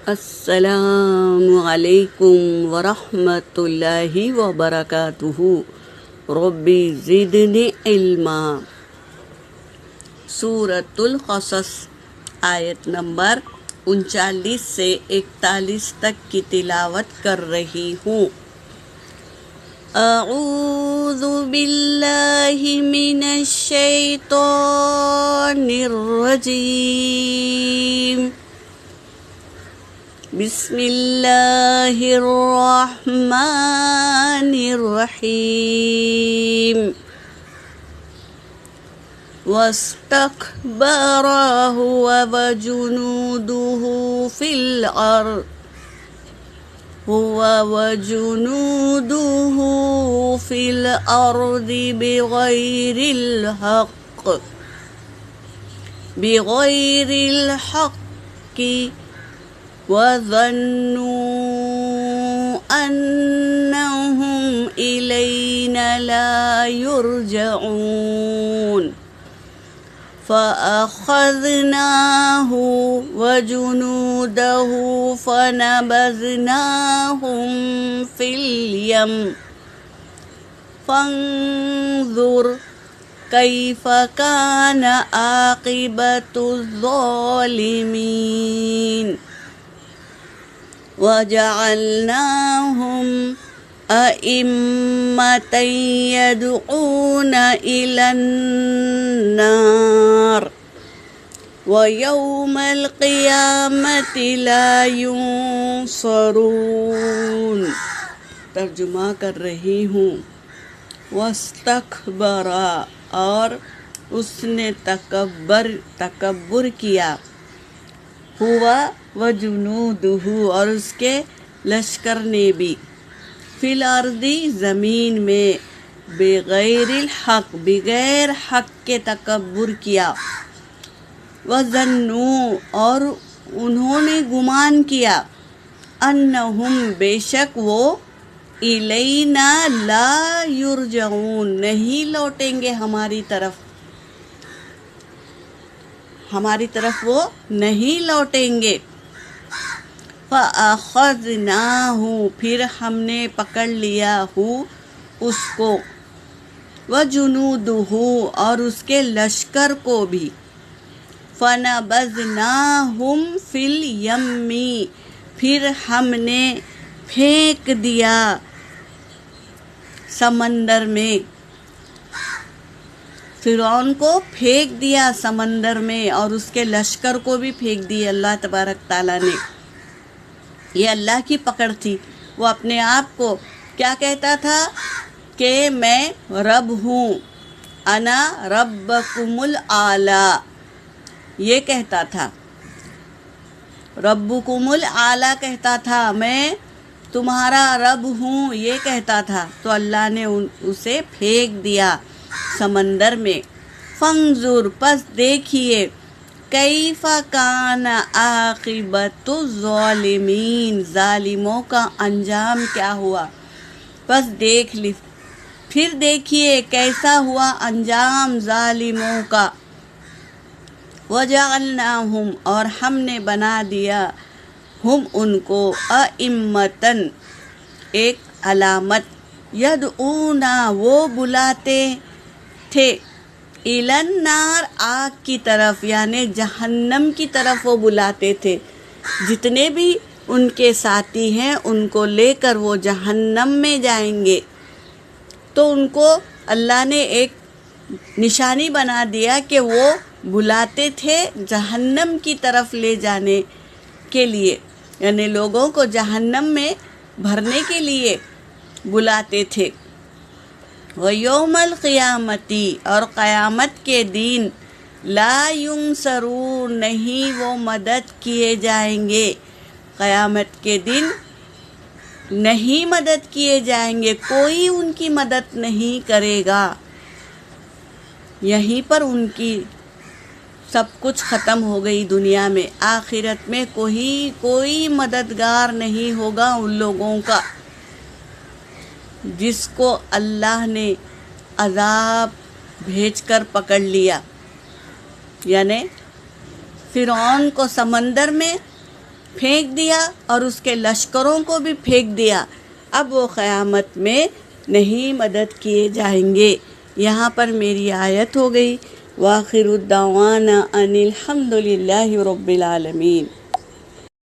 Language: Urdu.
السلام علیکم ورحمۃ اللہ وبرکاتہ۔ ربی زدنی علما۔ سورۃ القصص آیت نمبر 39 سے 41 تک کی تلاوت کر رہی ہوں۔ اعوذ باللہ من الشیطان الرجیم۔ بسم اللہ الرحمن الرحیم۔ واستكبر هو وجنوده في الأرض بغير الحق وظنوا أنهم إلينا لا يرجعون فأخذناه وجنوده فنبذناهم في اليم فانظر كيف كان عاقبة الظالمين وجعلناهم أئمة يدعون إلى النار ويوم القيامة لا ينصرون۔ ترجمہ کر رہی ہوں۔ واستکبر، اور اس نے تکبر کیا، ہوا وجنودہ، اور اس کے لشکر نے بھی، فی الارض، زمین میں، بغیر الحق، بغیر حق کے تکبر کیا، وظنوا، اور انہوں نے گمان کیا، انہم، بے شک وہ، الینا لا یرجعون، نہیں لوٹیں گے ہماری طرف وہ نہیں لوٹیں گے۔ فَأَخَذْنَاهُ، پھر ہم نے پکڑ لیا اس کو، وَجُنُودُهُ، اور اس کے لشکر کو بھی، فَنَبَذْنَاهُمْ فِي الْيَمِّ، پھر ہم نے پھینک دیا سمندر میں، فرعون کو پھینک دیا سمندر میں، اور اس کے لشکر کو بھی پھینک دیا اللہ تبارک تعالیٰ نے۔ یہ اللہ کی پکڑ تھی۔ وہ اپنے آپ کو کیا کہتا تھا کہ میں رب ہوں، انا ربکم الاعلی، یہ کہتا تھا، ربکم الاعلی کہتا تھا، میں تمہارا رب ہوں، یہ کہتا تھا۔ تو اللہ نے اسے پھینک دیا سمندر میں۔ فانظر، پس دیکھیے، کیف کان عاقبۃ الظالمین، ظالموں کا انجام کیا ہوا۔ پس پھر دیکھیے کیسا ہوا انجام ظالموں کا۔ وجعلناہم، اور ہم نے بنا دیا، ہم ان کو، ائمتاً، ایک علامت، یدعون، وہ بلاتے تھے، الی النار، آگ کی طرف، یعنی جہنم کی طرف وہ بلاتے تھے۔ جتنے بھی ان کے ساتھی ہیں ان کو لے کر وہ جہنم میں جائیں گے۔ تو ان کو اللہ نے ایک نشانی بنا دیا کہ وہ بلاتے تھے جہنم کی طرف لے جانے کے لیے، یعنی لوگوں کو جہنم میں بھرنے کے لیے بلاتے تھے۔ وَيَوْمَ الْقِيَامَةِ، اور قیامت کے دن، لا يُنصَرُونَ، نہیں وہ مدد کیے جائیں گے، قیامت کے دن نہیں مدد کیے جائیں گے، کوئی ان کی مدد نہیں کرے گا۔ یہیں پر ان کی سب کچھ ختم ہو گئی دنیا میں، آخرت میں کوئی مددگار نہیں ہوگا ان لوگوں کا جس کو اللہ نے عذاب بھیج کر پکڑ لیا، یعنی فرعون کو سمندر میں پھینک دیا اور اس کے لشکروں کو بھی پھینک دیا، اب وہ قیامت میں نہیں مدد کیے جائیں گے۔ یہاں پر میری آیت ہو گئی۔ وآخر الدعوانا ان الحمد للہ رب العالمین۔